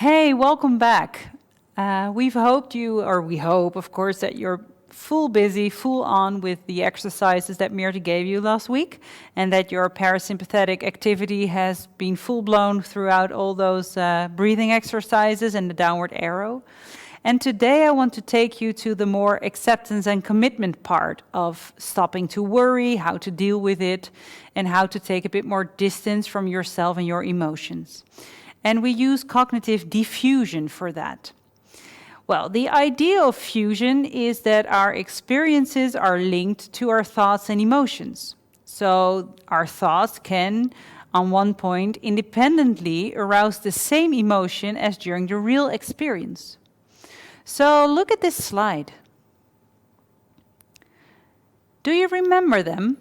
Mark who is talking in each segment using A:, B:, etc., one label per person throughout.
A: Hey, welcome back. We hope, of course, that you're full busy, full on with the exercises that Mirte gave you last week, and that your parasympathetic activity has been full blown throughout all those breathing exercises and the downward arrow. And today I want to take you to the more acceptance and commitment part of stopping to worry, how to deal with it, and how to take a bit more distance from yourself and your emotions. And we use cognitive diffusion for that. Well, the idea of fusion is that our experiences are linked to our thoughts and emotions. So our thoughts can, on one point, independently arouse the same emotion as during the real experience. So look at this slide. Do you remember them?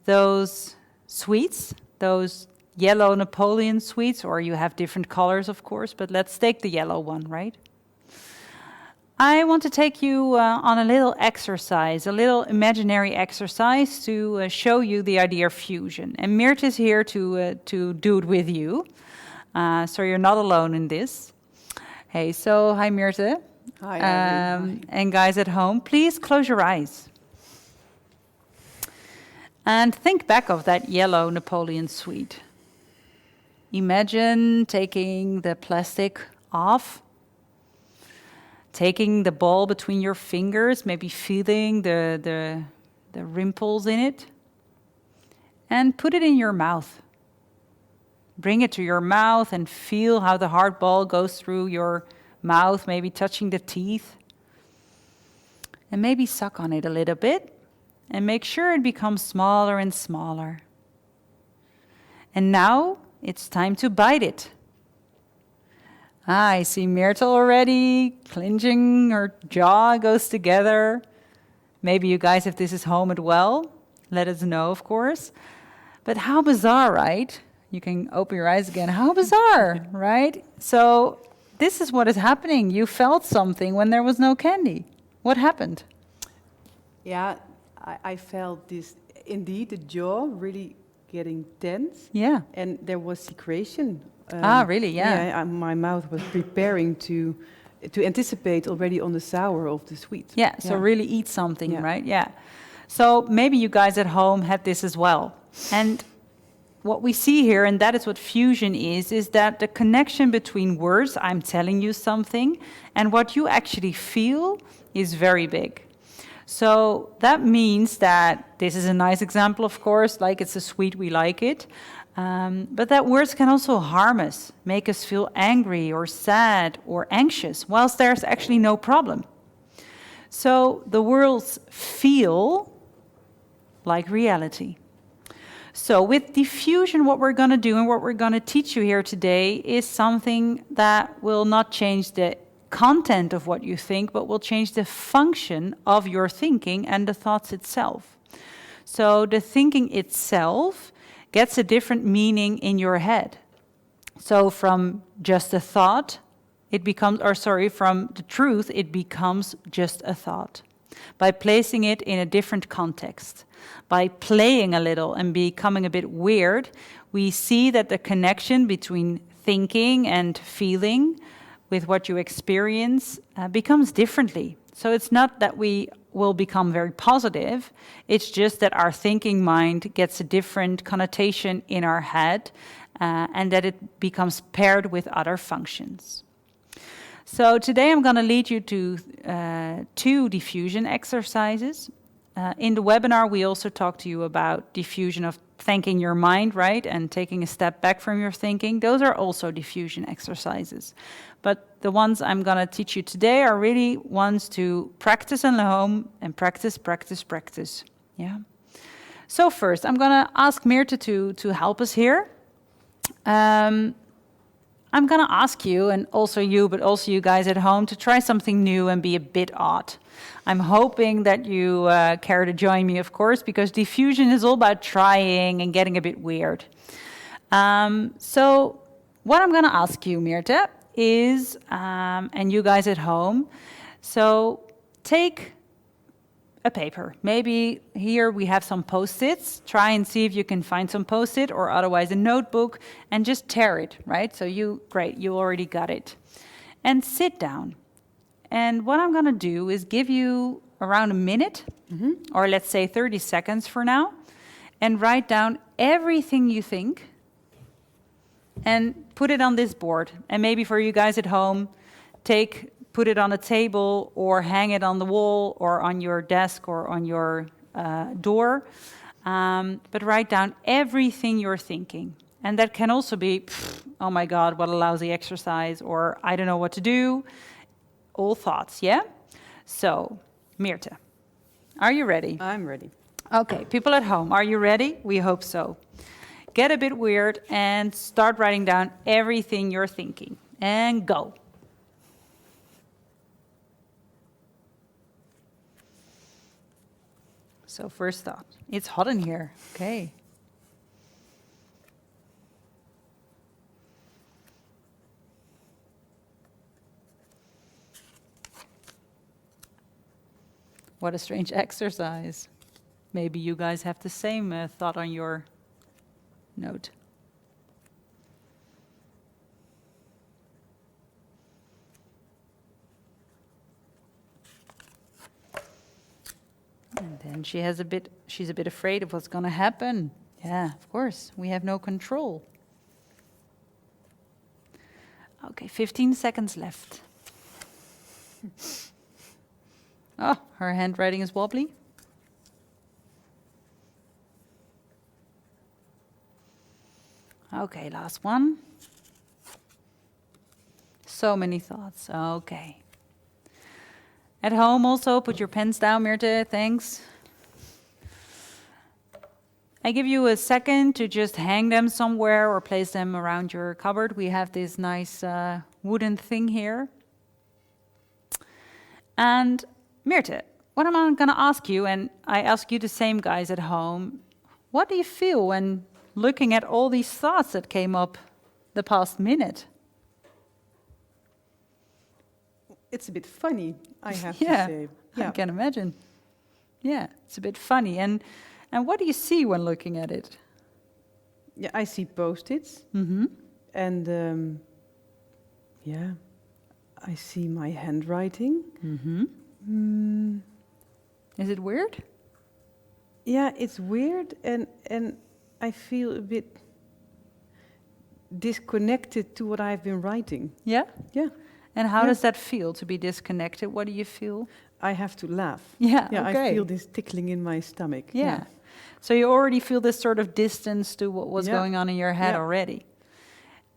A: Those sweets, those yellow Napoleon sweets, or you have different colors, of course, but let's take the yellow one, right? I want to take you on a little exercise, a little imaginary exercise to show you the idea of fusion. And Mirte is here to do it with you, so you're not alone in this. Hey, so hi Mirte.
B: Hi,
A: and guys at home, please close your eyes. And think back of that yellow Napoleon sweet. Imagine taking the plastic off, taking the ball between your fingers, maybe feeling the rimples in it, and put it in your mouth. Bring it to your mouth and feel how the hard ball goes through your mouth, maybe touching the teeth. And maybe suck on it a little bit, and make sure it becomes smaller and smaller. And now it's time to bite it. I see Mirte already clenching, her jaw goes together. Maybe you guys, if this is home as well, let us know, of course. But how bizarre, right? You can open your eyes again. How bizarre, right? So this is what is happening. You felt something when there was no candy. What happened?
B: Yeah, I felt this, indeed, the jaw really getting tense.
A: Yeah.
B: And there was secretion.
A: Really? Yeah.
B: Yeah, my mouth was preparing to anticipate already on the sour of the sweet.
A: Yeah, so really eat something,
B: Yeah.
A: right? Yeah. So maybe you guys at home had this as well. And what we see here, and that is what fusion is that the connection between words, I'm telling you something, and what you actually feel is very big. So that means that this is a nice example, of course, like it's a sweet, we like it. But that words can also harm us, make us feel angry or sad or anxious, whilst there's actually no problem. So the words feel like reality. So with diffusion, what we're going to do and what we're going to teach you here today is something that will not change the content of what you think, but will change the function of your thinking and the thoughts itself. So the thinking itself gets a different meaning in your head. So from just a thought, from the truth, it becomes just a thought. By placing it in a different context, by playing a little and becoming a bit weird, we see that the connection between thinking and feeling with what you experience becomes differently. So it's not that we will become very positive, it's just that our thinking mind gets a different connotation in our head and that it becomes paired with other functions. So today I'm going to lead you to 2 diffusion exercises. In the webinar, we also talked to you about diffusion of thanking your mind, right? And taking a step back from your thinking. Those are also diffusion exercises. But the ones I'm going to teach you today are really ones to practice at home and practice. Yeah. So first, I'm going to ask Mirte to help us here. I'm going to ask you, and also you, but also you guys at home, to try something new and be a bit odd. I'm hoping that you care to join me, of course, because diffusion is all about trying and getting a bit weird. So what I'm going to ask you, Mirte, is, and you guys at home, so take a paper. Maybe here we have some Post-its. Try and see if you can find some Post-it or otherwise a notebook and just tear it, right? So great, you already got it. And sit down. And what I'm going to do is give you around a minute, or let's say 30 seconds for now, and write down everything you think and put it on this board. And maybe for you guys at home, put it on a table or hang it on the wall or on your desk or on your door. But write down everything you're thinking. And that can also be, oh my God, what a lousy exercise, or I don't know what to do. All thoughts, yeah? So, Meerte, are you ready?
B: I'm ready.
A: Okay, people at home, are you ready? We hope so. Get a bit weird and start writing down everything you're thinking. And go. So first thought, it's hot in here. Okay. What a strange exercise. Maybe you guys have the same thought on your note. And then she's a bit afraid of what's going to happen. Yeah, of course, we have no control. Okay, 15 seconds left. Oh, her handwriting is wobbly. Okay, last one. So many thoughts. Okay. At home also, put your pens down, Meerte, thanks. I give you a second to just hang them somewhere or place them around your cupboard. We have this nice wooden thing here. And Meerte, what am I going to ask you, and I ask you the same, guys at home, what do you feel when looking at all these thoughts that came up the past minute?
B: It's a bit funny, I have to say.
A: Yeah, I can imagine. Yeah, it's a bit funny. And what do you see when looking at it?
B: Yeah, I see Post-its. And yeah, I see my handwriting.
A: Is it weird?
B: Yeah, it's weird, and I feel a bit disconnected to what I've been writing.
A: Yeah?
B: Yeah.
A: And how does that feel, to be disconnected? What do you feel?
B: I have to laugh.
A: Yeah,
B: Yeah,
A: okay.
B: I feel this tickling in my stomach.
A: Yeah. So you already feel this sort of distance to what was going on in your head already.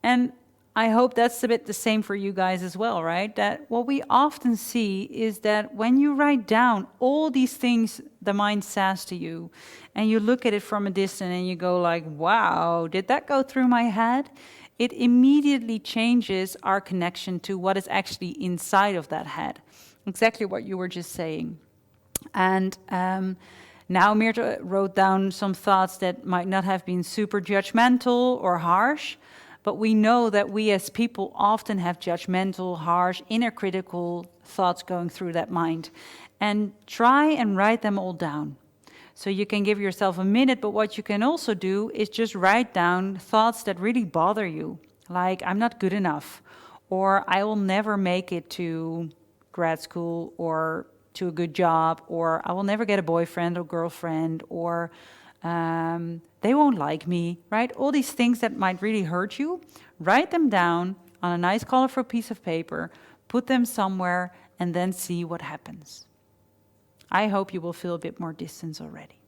A: And I hope that's a bit the same for you guys as well, right? That what we often see is that when you write down all these things the mind says to you, and you look at it from a distance and you go like, wow, did that go through my head? It immediately changes our connection to what is actually inside of that head. Exactly what you were just saying. And now Meerte wrote down some thoughts that might not have been super judgmental or harsh, but we know that we as people often have judgmental, harsh, inner critical thoughts going through that mind. And try and write them all down. So you can give yourself a minute, but what you can also do is just write down thoughts that really bother you. Like, I'm not good enough, or I will never make it to grad school or to a good job, or I will never get a boyfriend or girlfriend, or they won't like me, right? All these things that might really hurt you, write them down on a nice colorful piece of paper, put them somewhere, and then see what happens. I hope you will feel a bit more distance already.